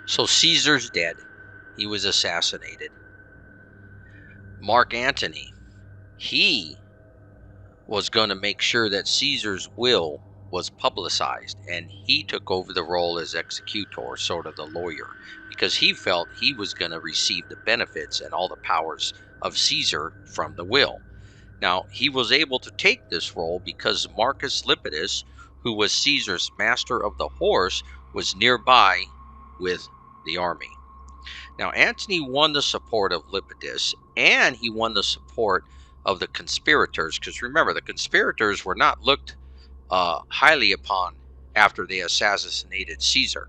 So Caesar's dead. He was assassinated. Mark Antony, he was going to make sure that Caesar's will was publicized, and he took over the role as executor, sort of the lawyer, because he felt he was going to receive the benefits and all the powers of Caesar from the will. Now, he was able to take this role because Marcus Lepidus, who was Caesar's master of the horse, was nearby with the army. Now, Antony won the support of Lepidus, and he won the support of the conspirators, because remember, the conspirators were not looked highly upon after they assassinated Caesar,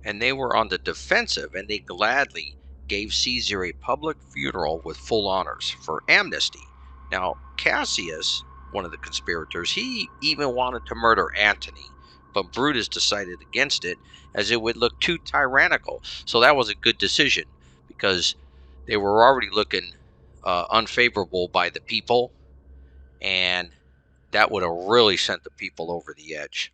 and they were on the defensive, and they gladly gave Caesar a public funeral with full honors for amnesty. Now, Cassius, one of the conspirators, he even wanted to murder Antony, but Brutus decided against it, as it would look too tyrannical. So that was a good decision, because they were already looking unfavorable by the people, and that would have really sent the people over the edge.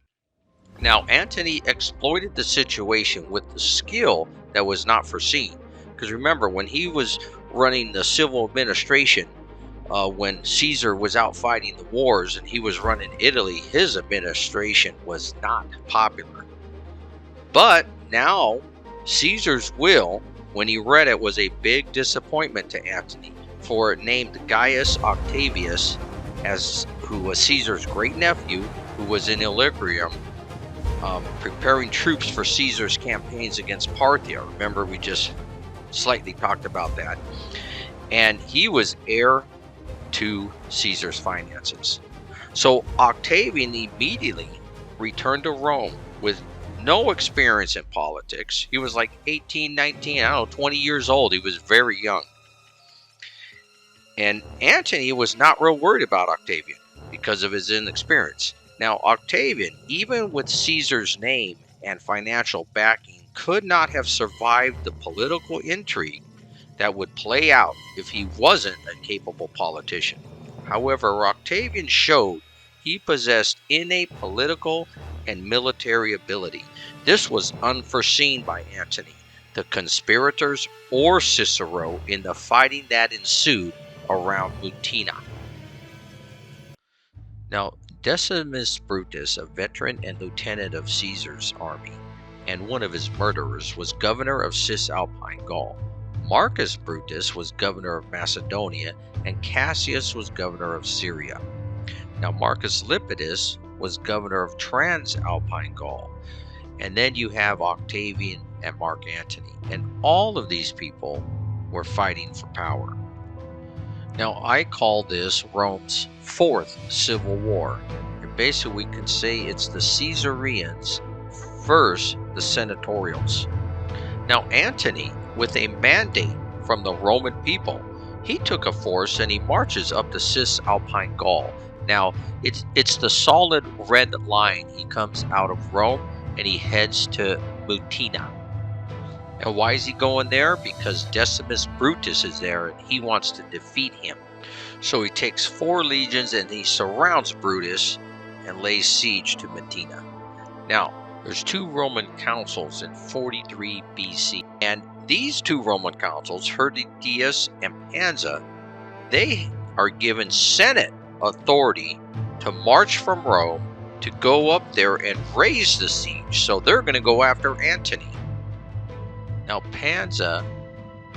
Now, Antony exploited the situation with the skill that was not foreseen. Because remember, when he was running the civil administration, when Caesar was out fighting the wars and he was running Italy, his administration was not popular. But now, Caesar's will, when he read it, was a big disappointment to Antony, for it named Gaius Octavius, who was Caesar's great-nephew, who was in Illyricum, preparing troops for Caesar's campaigns against Parthia. Remember, we just slightly talked about that. And he was heir to Caesar's finances. So Octavian immediately returned to Rome with no experience in politics. He was like 18, 19, 20 years old. He was very young. And Antony was not real worried about Octavian because of his inexperience. Now, Octavian, even with Caesar's name and financial backing, could not have survived the political intrigue that would play out if he wasn't a capable politician. However, Octavian showed he possessed innate political and military ability. This was unforeseen by Antony, the conspirators, or Cicero in the fighting that ensued around Mutina. Now, Decimus Brutus, a veteran and lieutenant of Caesar's army, and one of his murderers, was governor of Cisalpine Gaul. Marcus Brutus was governor of Macedonia, and Cassius was governor of Syria. Now, Marcus Lepidus was governor of Transalpine Gaul. And then you have Octavian and Mark Antony. And all of these people were fighting for power. Now, I call this Rome's fourth civil war. And basically, we could say it's the Caesareans versus the senatorials. Now, Antony, with a mandate from the Roman people, he took a force and he marches up to Cisalpine Gaul. Now, it's the solid red line. He comes out of Rome and he heads to Mutina. And why is he going there? Because Decimus Brutus is there and he wants to defeat him. So he takes 4 legions and he surrounds Brutus and lays siege to Mutina. Now, there's 2 Roman consuls in 43 BC. And these 2 Roman consuls, Hirtius and Pansa, they are given Senate authority to march from Rome to go up there and raise the siege. So they're going to go after Antony. Now, Pansa,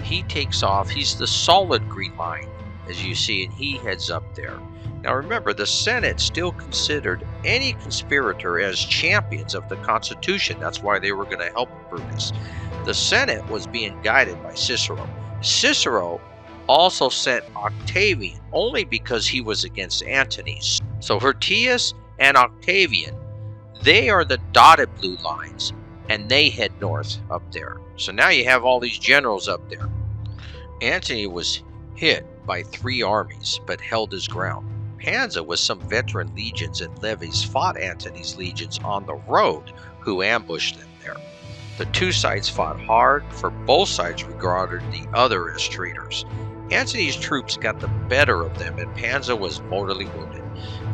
he takes off. He's the solid green line, as you see, and he heads up there. Now remember, the Senate still considered any conspirator as champions of the Constitution. That's why they were going to help Brutus. The Senate was being guided by Cicero. Cicero also sent Octavian only because he was against Antony. So Hirtius and Octavian, they are the dotted blue lines, and they head north up there. So now you have all these generals up there. Antony was hit by 3 armies, but held his ground. Pansa, with some veteran legions and levies, fought Antony's legions on the road, who ambushed them there. The 2 sides fought hard, for both sides regarded the other as traitors. Antony's troops got the better of them, and Pansa was mortally wounded.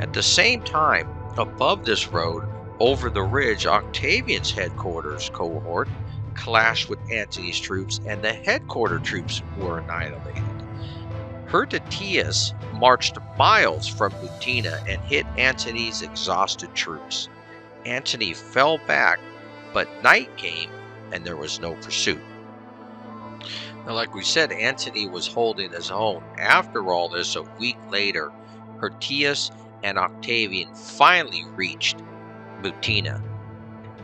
At the same time, above this road, over the ridge, Octavian's headquarters cohort, clashed with Antony's troops, and the headquarter troops were annihilated. Hirtatius marched miles from Mutina and hit Antony's exhausted troops. Antony fell back, but night came and there was no pursuit. Now, like we said, Antony was holding his own. After all this, a week later, Hirtius and Octavian finally reached Mutina,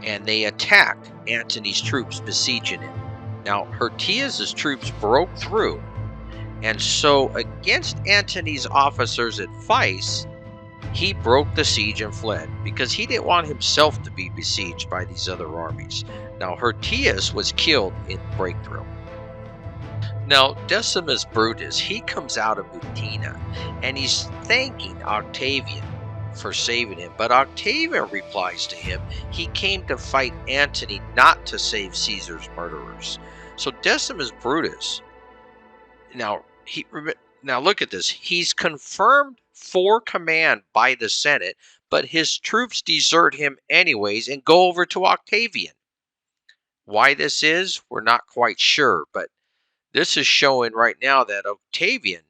and they attacked Antony's troops besieging him. Now, Hirtius's troops broke through, and so against Antony's officers' advice, he broke the siege and fled because he didn't want himself to be besieged by these other armies. Now, Hirtius was killed in breakthrough. Now, Decimus Brutus, he comes out of Mutina, and he's thanking Octavian for saving him. But Octavian replies to him, he came to fight Antony, not to save Caesar's murderers. So Decimus Brutus, now look at this. He's confirmed for command by the Senate, but his troops desert him anyways and go over to Octavian. Why this is, we're not quite sure, but this is showing right now that Octavian,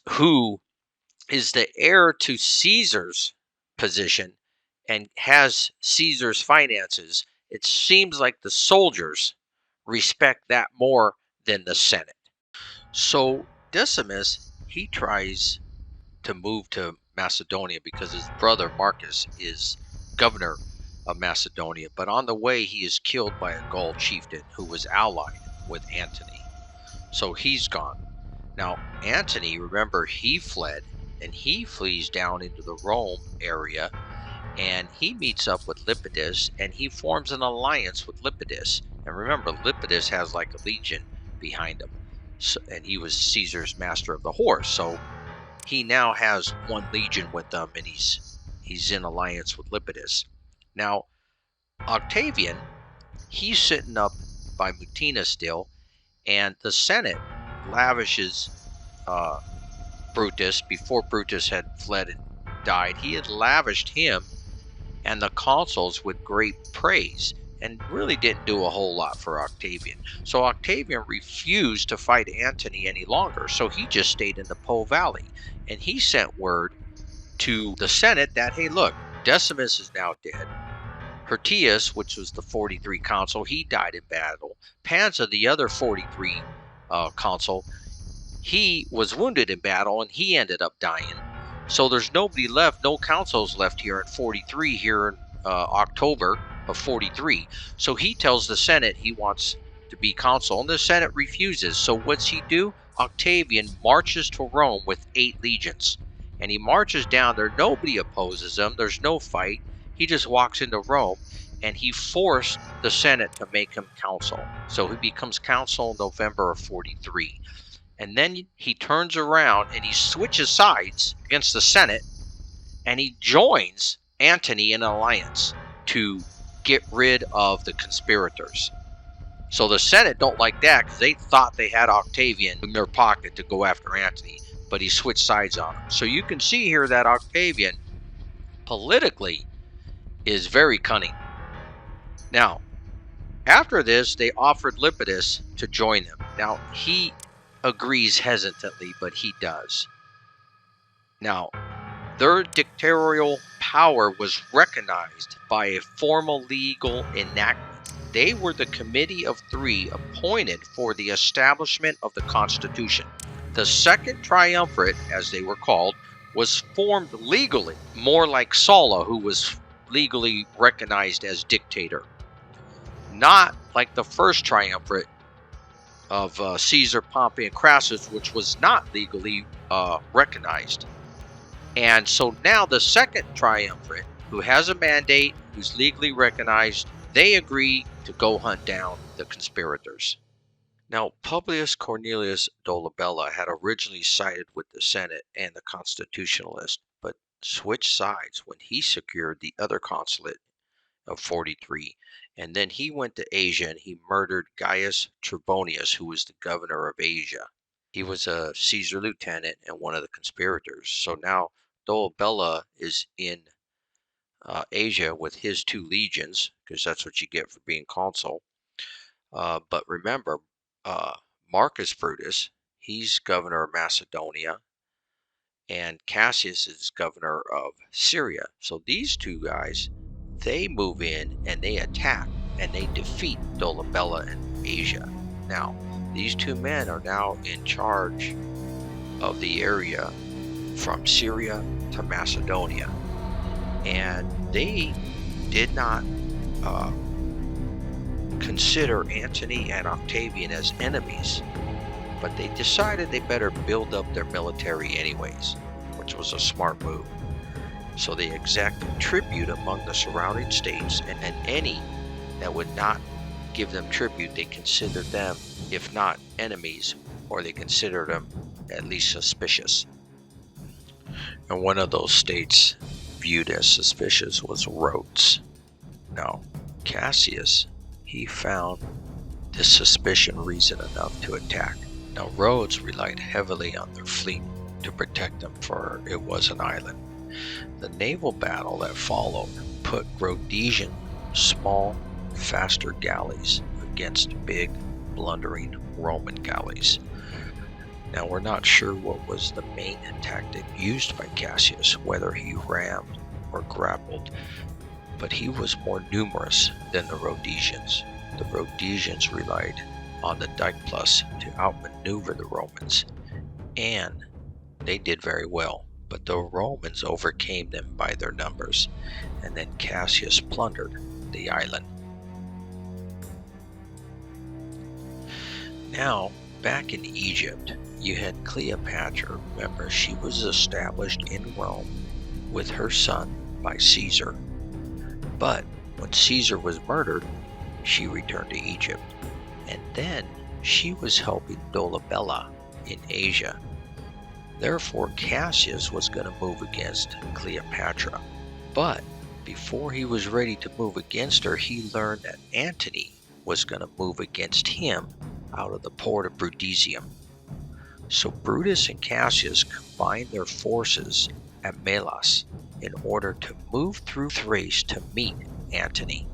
who is the heir to Caesar's position and has Caesar's finances, it seems like the soldiers respect that more than the Senate. So Decimus, he tries to move to Macedonia because his brother Marcus is governor of Macedonia. But on the way, he is killed by a Gaul chieftain who was allied with Antony. So he's gone. Now, Antony, remember, he fled, and he flees down into the Rome area, and he meets up with Lepidus, and he forms an alliance with Lepidus. And remember, Lepidus has like a legion behind him, so, and he was Caesar's master of the horse. So he now has one legion with them, and he's in alliance with Lepidus. Now, Octavian, he's sitting up by Mutina still, and the Senate lavishes Brutus, before Brutus had fled and died, he had lavished him and the consuls with great praise and really didn't do a whole lot for Octavian. So Octavian refused to fight Antony any longer, so he just stayed in the Po Valley, and he sent word to the Senate that, hey, look, Decimus is now dead. Hirtius, which was the 43 consul, he died in battle. Pansa, the other 43 consul, he was wounded in battle and he ended up dying. So there's nobody left, no consuls left here in 43, here in October of 43. So he tells the Senate he wants to be consul, and the Senate refuses. So what's he do? Octavian marches to Rome with 8 legions, and he marches down there. Nobody opposes him. There's no fight. He just walks into Rome, and he forced the Senate to make him consul. So he becomes consul in November of 43. And then he turns around and he switches sides against the Senate, and he joins Antony in an alliance to get rid of the conspirators. So the Senate don't like that because they thought they had Octavian in their pocket to go after Antony, but he switched sides on him. So you can see here that Octavian politically is very cunning. Now, after this, they offered Lepidus to join them. Now, he agrees hesitantly, but he does. Now, their dictatorial power was recognized by a formal legal enactment. They were the Committee of 3 appointed for the establishment of the Constitution. The Second Triumvirate, as they were called, was formed legally, more like Sulla, who was legally recognized as dictator. Not like the First Triumvirate of Caesar, Pompey, and Crassus, which was not legally recognized. And so now the Second Triumvirate, who has a mandate, who's legally recognized, they agree to go hunt down the conspirators. Now, Publius Cornelius Dolabella had originally sided with the Senate and the Constitutionalists, but switched sides when he secured the other consulate of 43. And then he went to Asia and he murdered Gaius Trebonius, who was the governor of Asia. He was a Caesar lieutenant and one of the conspirators. So now Dolabella is in Asia with his 2 legions, because that's what you get for being consul. But remember, uh, Marcus Brutus, he's governor of Macedonia, and Cassius is governor of Syria. So these 2 guys, they move in and they attack and they defeat Dolabella in Asia. Now, these 2 men are now in charge of the area from Syria to Macedonia, and they did not consider Antony and Octavian as enemies, but they decided they better build up their military anyways, which was a smart move. So they exacted tribute among the surrounding states, and any that would not give them tribute, they considered them, if not enemies, or they considered them at least suspicious. And one of those states viewed as suspicious was Rhodes. Now, Cassius, he found this suspicion reason enough to attack. Now, Rhodes relied heavily on their fleet to protect them, for it was an island. The naval battle that followed put Rhodesian small, faster galleys against big, blundering Roman galleys. Now, we're not sure what was the main tactic used by Cassius, whether he rammed or grappled, but he was more numerous than the Rhodesians. The Rhodesians relied on the dikeplus to outmaneuver the Romans, and they did very well, but the Romans overcame them by their numbers, and then Cassius plundered the island. Now, back in Egypt, you had Cleopatra. Remember, she was established in Rome with her son by Caesar. But when Caesar was murdered, she returned to Egypt. And then she was helping Dolabella in Asia. Therefore, Cassius was going to move against Cleopatra. But before he was ready to move against her, he learned that Antony was going to move against him out of the port of Brundisium. So Brutus and Cassius combined their forces at Melas in order to move through Thrace to meet Antony.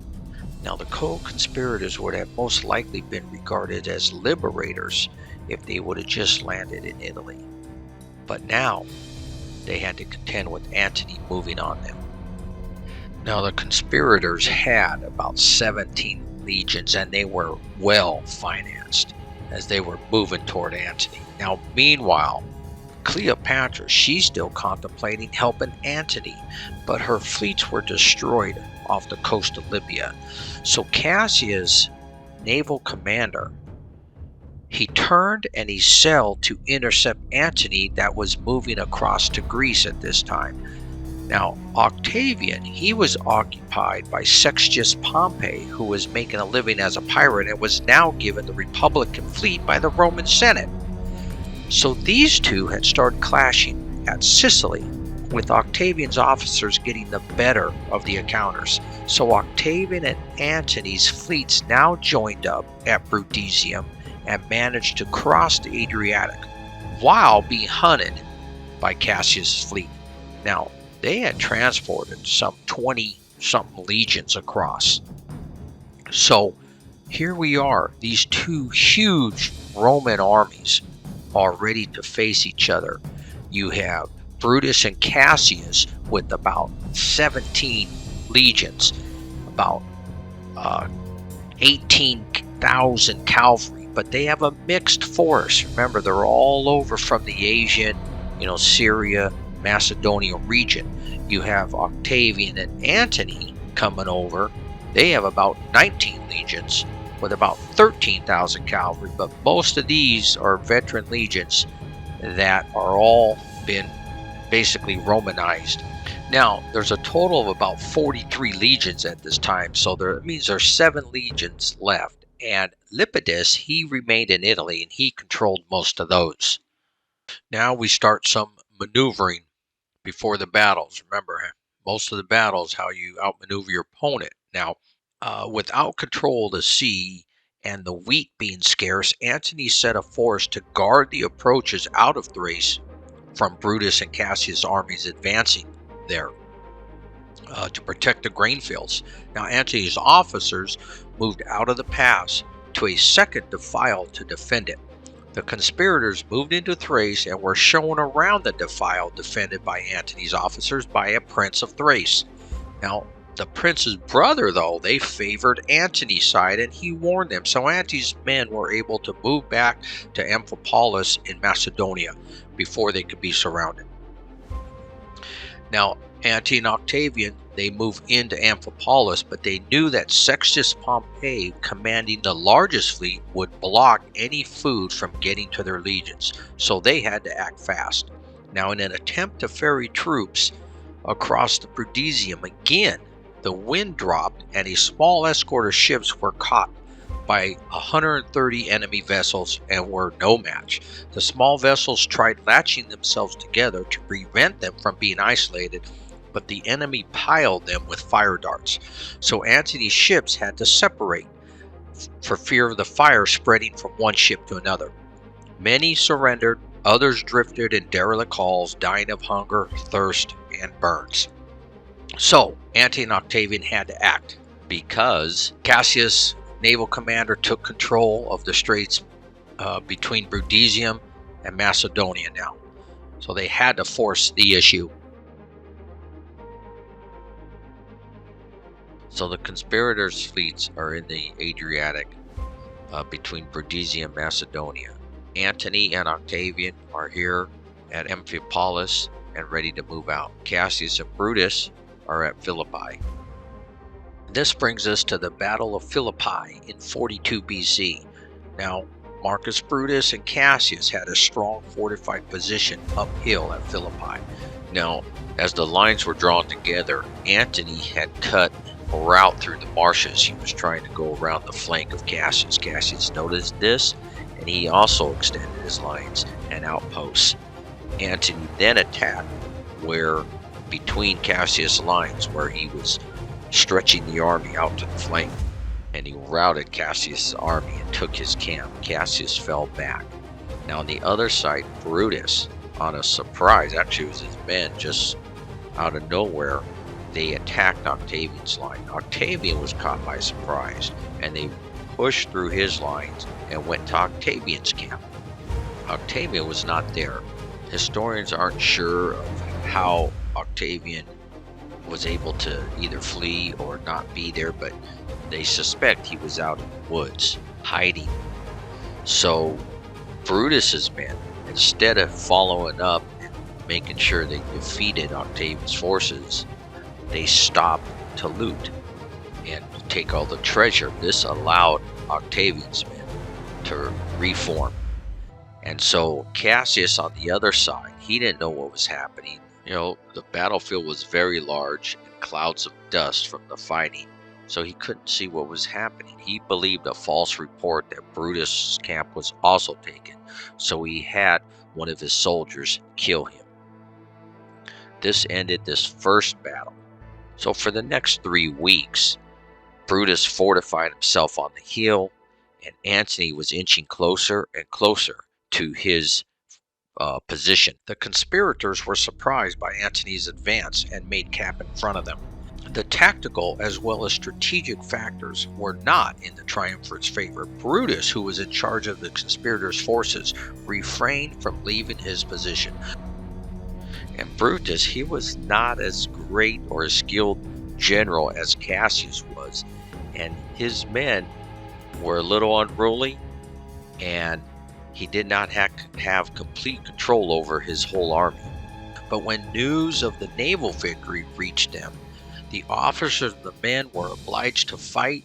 Now, the co-conspirators would have most likely been regarded as liberators if they would have just landed in Italy. But now, they had to contend with Antony moving on them. Now, the conspirators had about 17 legions, and they were well financed as they were moving toward Antony. Now, meanwhile, Cleopatra, she's still contemplating helping Antony, but her fleets were destroyed off the coast of Libya. So Cassius, naval commander, he turned and he sailed to intercept Antony that was moving across to Greece at this time. Now, Octavian, he was occupied by Sextius Pompey, who was making a living as a pirate and was now given the Republican fleet by the Roman Senate. So these two had started clashing at Sicily, with Octavian's officers getting the better of the encounters. So Octavian and Antony's fleets now joined up at Brundisium and managed to cross the Adriatic while being hunted by Cassius' fleet. Now, they had transported some 20-something legions across. So here we are, these 2 huge Roman armies are ready to face each other. You have Brutus and Cassius with about 17 legions, about 18,000 cavalry, but they have a mixed force. Remember, they're all over from the Asian, Syria, Macedonia region. You have Octavian and Antony coming over. They have about 19 legions with about 13,000 cavalry, but most of these are veteran legions that are all been basically Romanized. Now, there's a total of about 43 legions at this time, so that means there's 7 legions left, and Lepidus, he remained in Italy and he controlled most of those. Now we start some maneuvering before the battles. Remember, most of the battles, how you outmaneuver your opponent. Now, without control of the sea and the wheat being scarce, Antony set a force to guard the approaches out of Thrace from Brutus and Cassius' armies advancing there. to protect the grain fields. Now, Antony's officers moved out of the pass to a second defile to defend it. The conspirators moved into Thrace and were shown around the defile defended by Antony's officers by a prince of Thrace. Now, the prince's brother, though, they favored Antony's side, and he warned them. So Antony's men were able to move back to Amphipolis in Macedonia before they could be surrounded. Now, Antony and Octavian, they moved into Amphipolis, but they knew that Sextus Pompey, commanding the largest fleet, would block any food from getting to their legions, so they had to act fast. Now, in an attempt to ferry troops across the Brundisium again, the wind dropped and a small escort of ships were caught by 130 enemy vessels and were no match. The small vessels tried latching themselves together to prevent them from being isolated, but the enemy piled them with fire darts. So Antony's ships had to separate for fear of the fire spreading from one ship to another. Many surrendered, others drifted in derelict hulls, dying of hunger, thirst, and burns. So Antony and Octavian had to act because Cassius, naval commander, took control of the straits between Brundisium and Macedonia now. So they had to force the issue. So the conspirators' fleets are in the Adriatic between Brundisium and Macedonia. Antony and Octavian are here at Amphipolis and ready to move out. Cassius and Brutus are at Philippi. This brings us to the Battle of Philippi in 42 BC. Now, Marcus Brutus and Cassius had a strong fortified position uphill at Philippi. Now, as the lines were drawn together, Antony had cut a route through the marshes. He was trying to go around the flank of Cassius. Cassius noticed this, and he also extended his lines and outposts. Antony then attacked where between Cassius' lines, where he was stretching the army out to the flank, and he routed Cassius' army and took his camp. Cassius fell back. Now on the other side, Brutus, on a surprise, actually it was his men, just out of nowhere, they attacked Octavian's line. Octavian was caught by surprise, and they pushed through his lines and went to Octavian's camp. Octavian was not there. Historians aren't sure of how Octavian was able to either flee or not be there, but they suspect he was out in the woods hiding. So Brutus's men, instead of following up and making sure they defeated Octavian's forces, they stopped to loot and take all the treasure. This allowed Octavian's men to reform. And so Cassius on the other side, he didn't know what was happening. You know, the battlefield was very large and clouds of dust from the fighting, so he couldn't see what was happening. He believed a false report that Brutus' camp was also taken, so he had one of his soldiers kill him. This ended this first battle. So for the next 3 weeks, Brutus fortified himself on the hill, and Antony was inching closer and closer to his position. The conspirators were surprised by Antony's advance and made camp in front of them. The tactical as well as strategic factors were not in the Triumvirate's favor. Brutus, who was in charge of the conspirators' forces, refrained from leaving his position. And Brutus, he was not as great or as skilled general as Cassius was, and his men were a little unruly, and he did not have complete control over his whole army. But when news of the naval victory reached them, the officers and the men were obliged to fight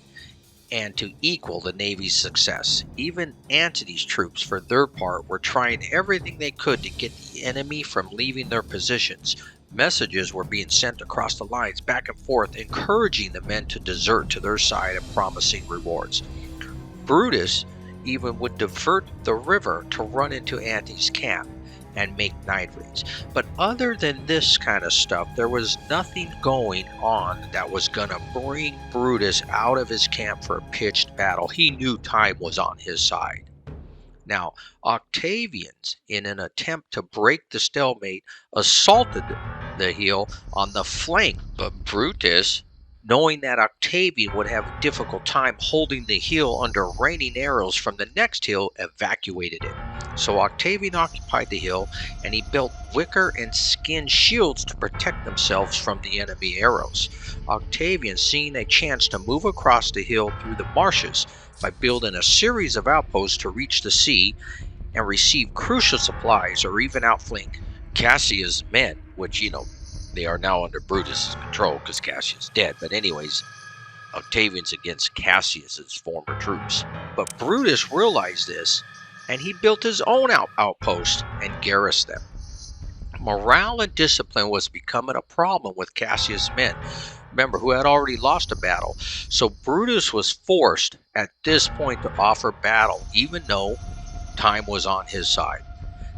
and to equal the Navy's success. Even Antony's troops, for their part, were trying everything they could to get the enemy from leaving their positions. Messages were being sent across the lines back and forth, encouraging the men to desert to their side and promising rewards. Brutus even would divert the river to run into Antony's camp and make night raids. But other than this kind of stuff, there was nothing going on that was going to bring Brutus out of his camp for a pitched battle. He knew time was on his side. Now, Octavians, in an attempt to break the stalemate, assaulted the hill on the flank. But Brutus, knowing that Octavian would have a difficult time holding the hill under raining arrows from the next hill, evacuated it. So Octavian occupied the hill, and he built wicker and skin shields to protect themselves from the enemy arrows. Octavian, seeing a chance to move across the hill through the marshes by building a series of outposts to reach the sea and receive crucial supplies or even outflank Cassius' men, which, they are now under Brutus's control because Cassius is dead. But anyways, Octavian's against Cassius's former troops. But Brutus realized this, and he built his own outpost and garrisoned them. Morale and discipline was becoming a problem with Cassius' men, remember, who had already lost a battle. So Brutus was forced at this point to offer battle, even though time was on his side.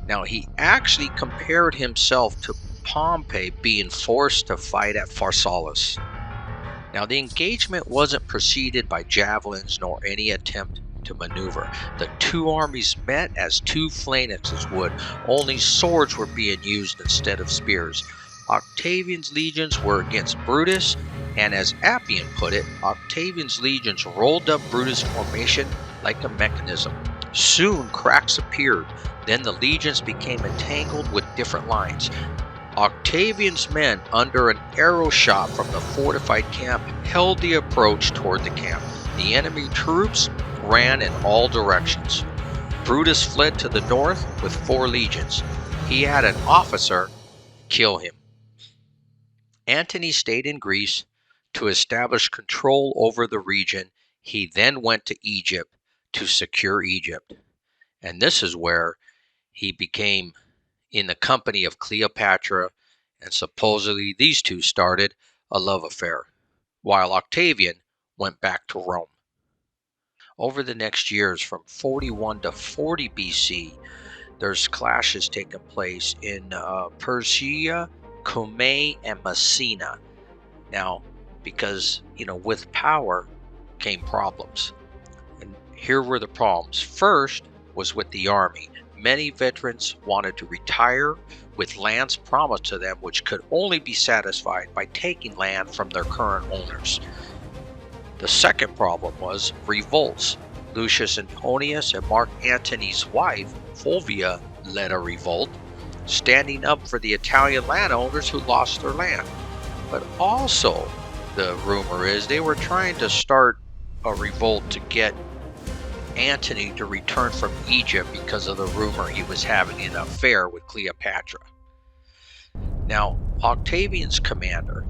Now, he actually compared himself to Pompey being forced to fight at Pharsalus. Now, the engagement wasn't preceded by javelins nor any attempt to maneuver. The two armies met as two phalanxes would, only swords were being used instead of spears. Octavian's legions were against Brutus, and as Appian put it, Octavian's legions rolled up Brutus' formation like a mechanism. Soon cracks appeared, then the legions became entangled with different lines. Octavian's men, under an arrow shot from the fortified camp, held the approach toward the camp. The enemy troops ran in all directions. Brutus fled to the north with 4 legions. He had an officer kill him. Antony stayed in Greece to establish control over the region. He then went to Egypt to secure Egypt. And this is where he became in the company of Cleopatra, and supposedly these two started a love affair, while Octavian went back to Rome. Over the next years, from 41 to 40 BC, there's clashes taking place in Persia, Cumae, and Messina. Now, because, with power came problems. And here were the problems. First was with the army. Many veterans wanted to retire with lands promised to them, which could only be satisfied by taking land from their current owners. The second problem was revolts. Lucius Antonius and Mark Antony's wife, Fulvia, led a revolt, standing up for the Italian landowners who lost their land. But also, the rumor is they were trying to start a revolt to get Antony to return from Egypt because of the rumor he was having an affair with Cleopatra. Now, Octavian's commander,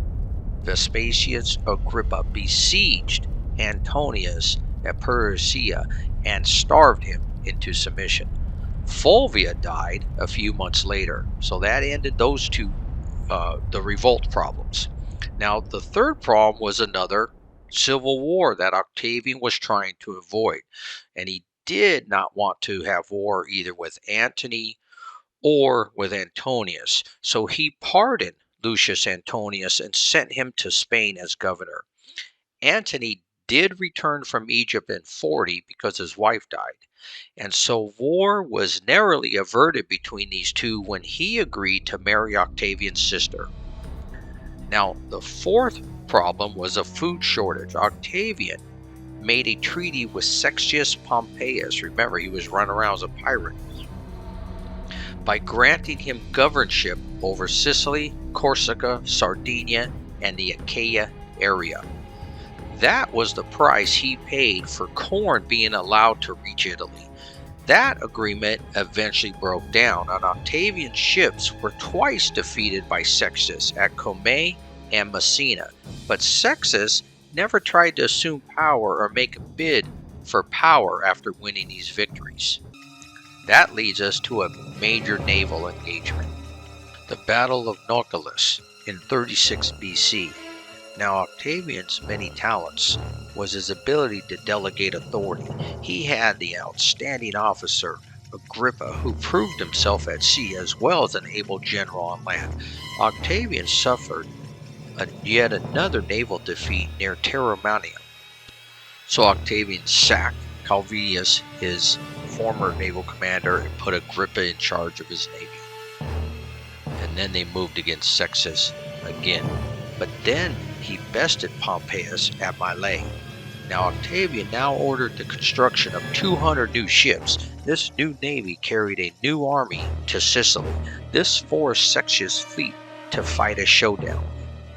Vespasius Agrippa, besieged Antonius at Persia and starved him into submission. Fulvia died a few months later, so that ended those two, the revolt problems. Now, the third problem was another civil war that Octavian was trying to avoid, and he did not want to have war either with Antony or with Antonius, so he pardoned Lucius Antonius and sent him to Spain as governor. Antony did return from Egypt in 40 because his wife died, and so war was narrowly averted between these two when he agreed to marry Octavian's sister. Now, the fourth problem was a food shortage. Octavian made a treaty with Sextius Pompeius. Remember, he was run around as a pirate, by granting him governorship over Sicily, Corsica, Sardinia, and the Achaia area. That was the price he paid for corn being allowed to reach Italy. That agreement eventually broke down, and Octavian's ships were twice defeated by Sextus at Cumae and Messina. But Sextus never tried to assume power or make a bid for power after winning these victories. That leads us to a major naval engagement, the Battle of Naucalus in 36 BC. Now, Octavian's many talents was his ability to delegate authority. He had the outstanding officer Agrippa, who proved himself at sea as well as an able general on land. Octavian suffered yet another naval defeat near Tauromenium. So Octavian sacked Calvinus, his former naval commander, and put Agrippa in charge of his navy. And and then they moved against Sextus again. But then he bested Pompeius at Mylae. Now Octavian now ordered the construction of 200 new ships. This new navy carried a new army to Sicily. This forced Sextus' fleet to fight a showdown.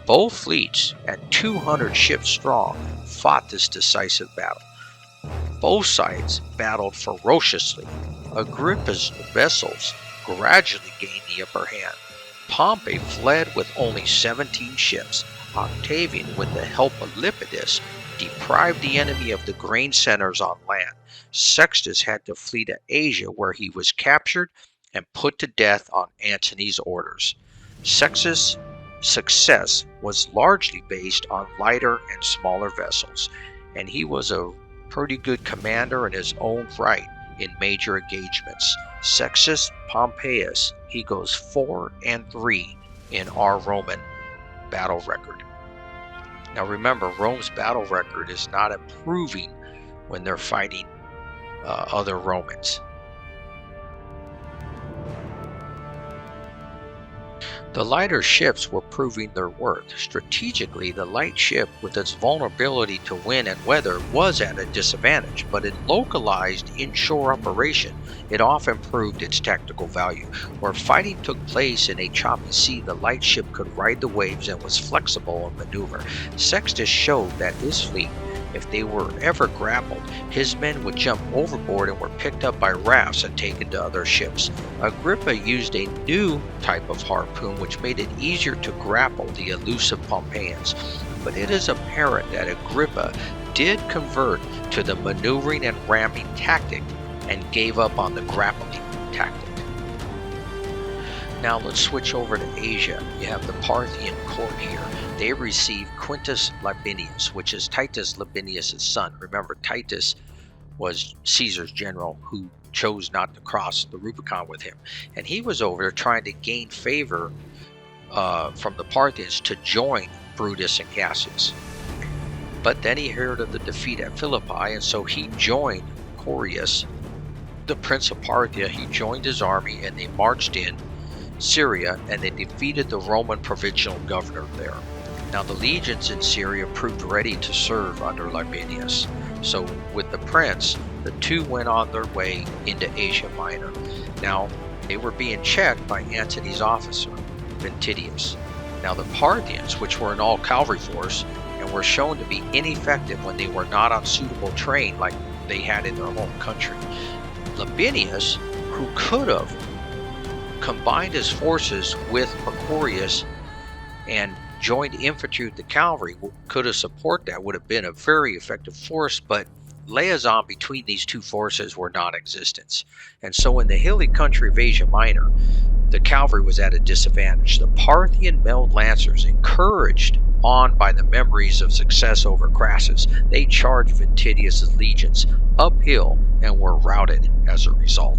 Both fleets, at 200 ships strong, fought this decisive battle. Both sides battled ferociously. Agrippa's vessels gradually gained the upper hand. Pompey fled with only 17 ships. Octavian, with the help of Lepidus, deprived the enemy of the grain centers on land. Sextus had to flee to Asia, where he was captured and put to death on Antony's orders. Sextus' success was largely based on lighter and smaller vessels, and he was a pretty good commander in his own right in major engagements. Sextus Pompeius, he goes 4-3 in our Roman battle record. Now remember, Rome's battle record is not improving when they're fighting other Romans. The lighter ships were proving their worth. Strategically, the light ship, with its vulnerability to wind and weather, was at a disadvantage, but in localized inshore operation, it often proved its tactical value. Where fighting took place in a choppy sea, the light ship could ride the waves and was flexible in maneuver. Sextus showed that his fleet, if they were ever grappled, his men would jump overboard and were picked up by rafts and taken to other ships. Agrippa used a new type of harpoon which made it easier to grapple the elusive Pompeians. But it is apparent that Agrippa did convert to the maneuvering and ramming tactic and gave up on the grappling tactic. Now let's switch over to Asia. You have the Parthian court here. They received Quintus Labienus, which is Titus Labienus' son. Remember, Titus was Caesar's general who chose not to cross the Rubicon with him. And he was over there trying to gain favor from the Parthians to join Brutus and Cassius. But then he heard of the defeat at Philippi, and so he joined Corius, the prince of Parthia. He joined his army, and they marched in Syria, and they defeated the Roman provincial governor there. Now the legions in Syria proved ready to serve under Labienus. So with the prince, the two went on their way into Asia Minor. Now they were being checked by Antony's officer, Ventidius. Now the Parthians, which were an all-cavalry force and were shown to be ineffective when they were not on suitable terrain like they had in their home country. Labienus, who could have combined his forces with Macorius and joined infantry with the cavalry, could have supported that, would have been a very effective force, but liaison between these two forces were non-existent. And so in the hilly country of Asia Minor, the cavalry was at a disadvantage. The Parthian mailed lancers, encouraged on by the memories of success over Crassus, they charged Ventidius' legions uphill and were routed as a result.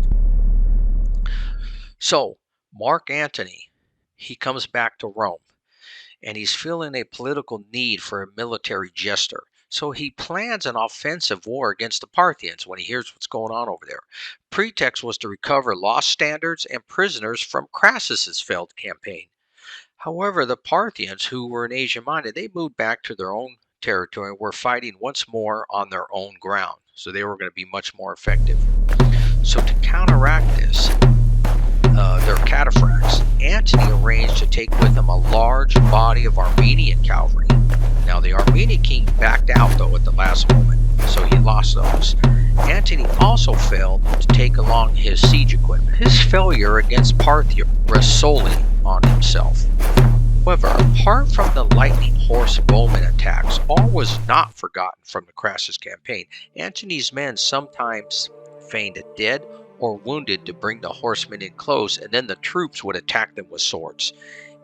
So Mark Antony, he comes back to Rome, and he's feeling a political need for a military jester. So he plans an offensive war against the Parthians when he hears what's going on over there. Pretext was to recover lost standards and prisoners from Crassus's failed campaign. However, the Parthians, who were in Asia Minor, they moved back to their own territory and were fighting once more on their own ground. So they were going to be much more effective. So to counteract this, their cataphracts, Antony arranged to take with him a large body of Armenian cavalry. Now the Armenian king backed out though at the last moment, so he lost those. Antony also failed to take along his siege equipment. His failure against Parthia rests solely on himself. However, apart from the lightning horse bowman attacks, all was not forgotten from the Crassus campaign. Antony's men sometimes feigned dead or wounded to bring the horsemen in close, and then the troops would attack them with swords.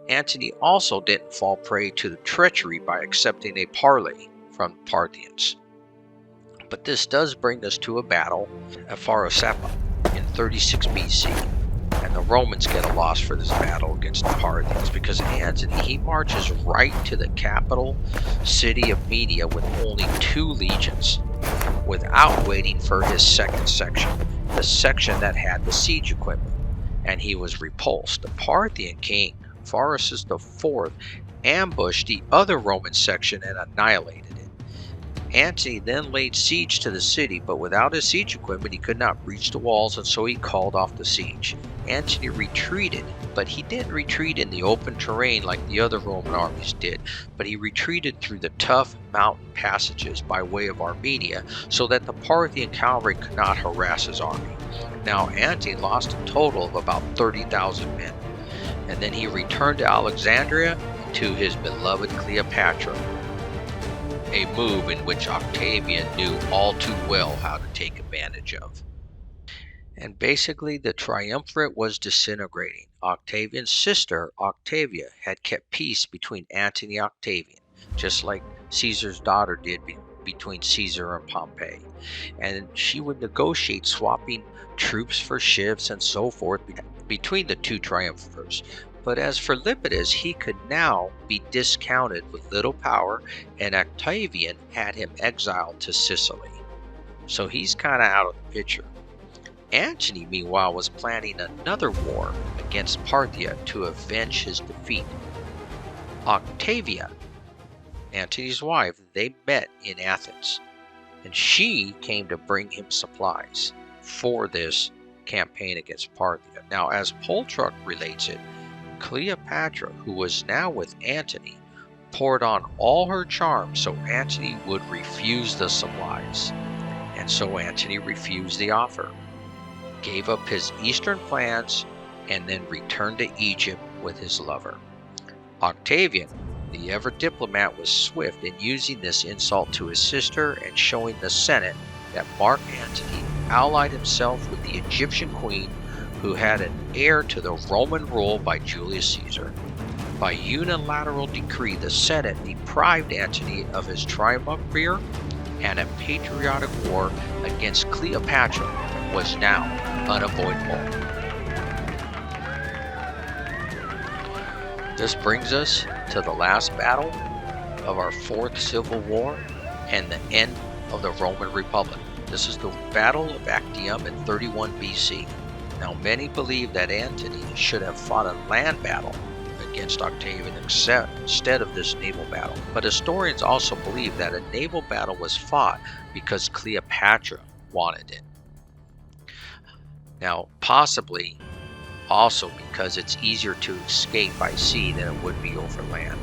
Antony also didn't fall prey to the treachery by accepting a parley from the Parthians. But this does bring us to a battle at Pharasapa in 36 BC, and the Romans get a loss for this battle against the Parthians because Antony, he marches right to the capital city of Media with only 2 legions, without waiting for his second section, the section that had the siege equipment, and he was repulsed. The Parthian king Varus IV ambushed the other Roman section and annihilated it. Antony then laid siege to the city, but without his siege equipment he could not breach the walls, and so he called off the siege. Antony retreated, but he didn't retreat in the open terrain like the other Roman armies did, but he retreated through the tough mountain passages by way of Armenia so that the Parthian cavalry could not harass his army. Now Antony lost a total of about 30,000 men, and then he returned to Alexandria to his beloved Cleopatra, a move in which Octavian knew all too well how to take advantage of. And basically the Triumvirate was disintegrating. Octavian's sister, Octavia, had kept peace between Antony and Octavian, just like Caesar's daughter did between Caesar and Pompey. And she would negotiate swapping troops for ships and so forth between the two triumvirs. But as for Lepidus, he could now be discounted with little power, and Octavian had him exiled to Sicily. So he's kind of out of the picture. Antony, meanwhile, was planning another war against Parthia to avenge his defeat. Octavia, Antony's wife, they met in Athens, and she came to bring him supplies for this campaign against Parthia. Now, as Plutarch relates it, Cleopatra, who was now with Antony, poured on all her charms so Antony would refuse the supplies. And so Antony refused the offer, gave up his eastern plans, and then returned to Egypt with his lover. Octavian, the ever-diplomat, was swift in using this insult to his sister and showing the Senate that Mark Antony allied himself with the Egyptian queen, who had an heir to the Roman rule by Julius Caesar. By unilateral decree, the Senate deprived Antony of his triumvirate, and a patriotic war against Cleopatra was now unavoidable. This brings us to the last battle of our Fourth Civil War and the end of the Roman Republic. This is the Battle of Actium in 31 BC. Now, many believe that Antony should have fought a land battle against Octavian instead of this naval battle. But historians also believe that a naval battle was fought because Cleopatra wanted it. Now, possibly also because it's easier to escape by sea than it would be over land.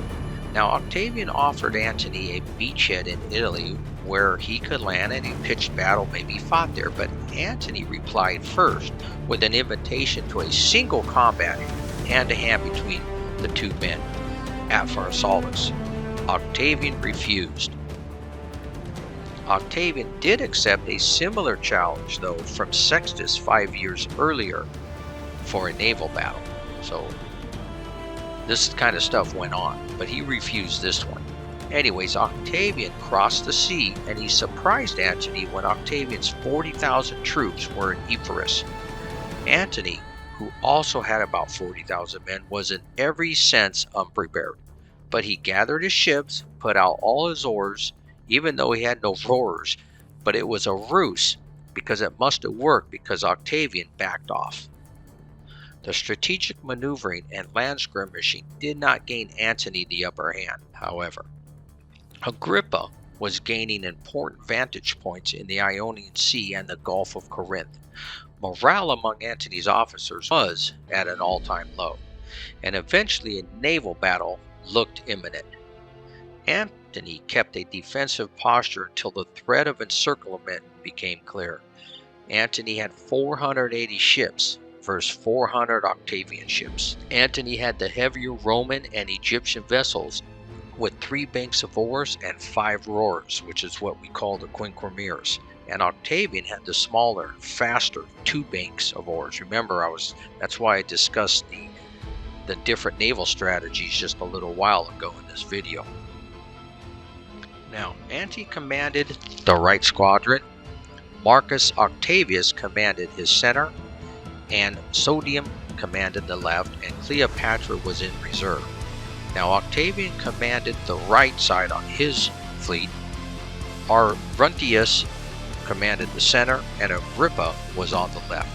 Now, Octavian offered Antony a beachhead in Italy where he could land and a pitched battle may be fought there, but Antony replied first with an invitation to a single combat hand-to-hand between the two men at Pharsalus. Octavian refused. Octavian did accept a similar challenge, though, from Sextus 5 years earlier for a naval battle. So this kind of stuff went on, but he refused this one. Anyways, Octavian crossed the sea, and he surprised Antony when Octavian's 40,000 troops were in Epirus. Antony, who also had about 40,000 men, was in every sense unprepared. But he gathered his ships, put out all his oars, even though he had no rowers. But it was a ruse, because it must have worked, because Octavian backed off. The strategic maneuvering and land skirmishing did not gain Antony the upper hand, however. Agrippa was gaining important vantage points in the Ionian Sea and the Gulf of Corinth. Morale among Antony's officers was at an all-time low, and eventually a naval battle looked imminent. Antony kept a defensive posture until the threat of encirclement became clear. Antony had 480 ships versus 400 Octavian ships. Antony had the heavier Roman and Egyptian vessels with 3 banks of oars and 5 rowers, which is what we call the quinquemeres. And Octavian had the smaller, faster 2 banks of oars. Remember, that's why I discussed the different naval strategies just a little while ago in this video. Now, Antony commanded the right squadron, Marcus Octavius commanded his center, and Sodium commanded the left, and Cleopatra was in reserve. Now, Octavian commanded the right side on his fleet, Arvuntius commanded the center, and Agrippa was on the left.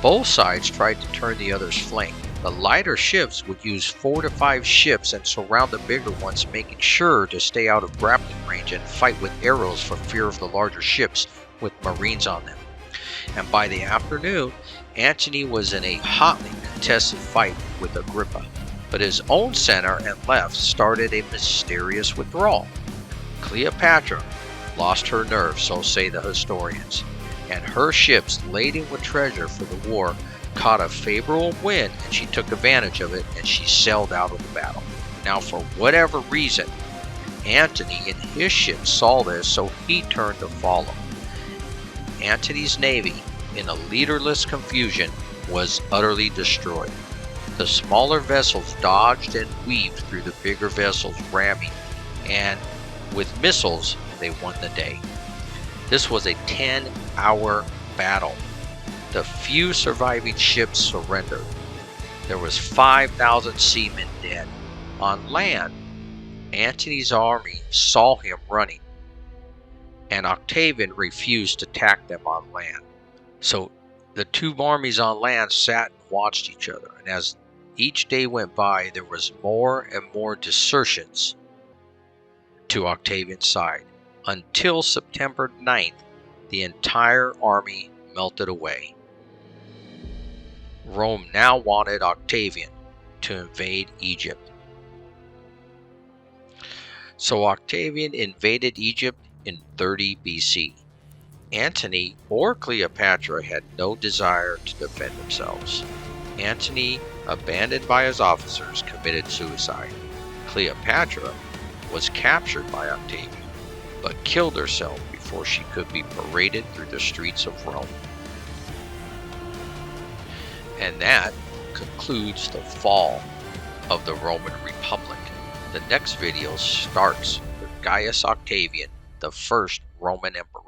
Both sides tried to turn the other's flank, The lighter ships would use 4 to 5 ships and surround the bigger ones, making sure to stay out of grappling range and fight with arrows for fear of the larger ships with marines on them. And by the afternoon, Antony was in a hotly contested fight with Agrippa, but his own center and left started a mysterious withdrawal. Cleopatra lost her nerve, so say the historians, and her ships laden with treasure for the war caught a favorable wind, and she took advantage of it and she sailed out of the battle. Now, for whatever reason, Antony and his ship saw this, so he turned to follow. Antony's navy, in a leaderless confusion, was utterly destroyed. The smaller vessels dodged and weaved through the bigger vessels, ramming, and with missiles, they won the day. This was a 10-hour battle. The few surviving ships surrendered. There was 5,000 seamen dead. On land, Antony's army saw him running, and Octavian refused to attack them on land. So the two armies on land sat and watched each other, and as each day went by, there was more and more desertions to Octavian's side, until September 9th, the entire army melted away. Rome now wanted Octavian to invade Egypt. So Octavian invaded Egypt in 30 BC. Antony or Cleopatra had no desire to defend themselves. Antony, abandoned by his officers, committed suicide. Cleopatra was captured by Octavian, but killed herself before she could be paraded through the streets of Rome. And that concludes the fall of the Roman Republic. The next video starts with Gaius Octavian, the first Roman emperor.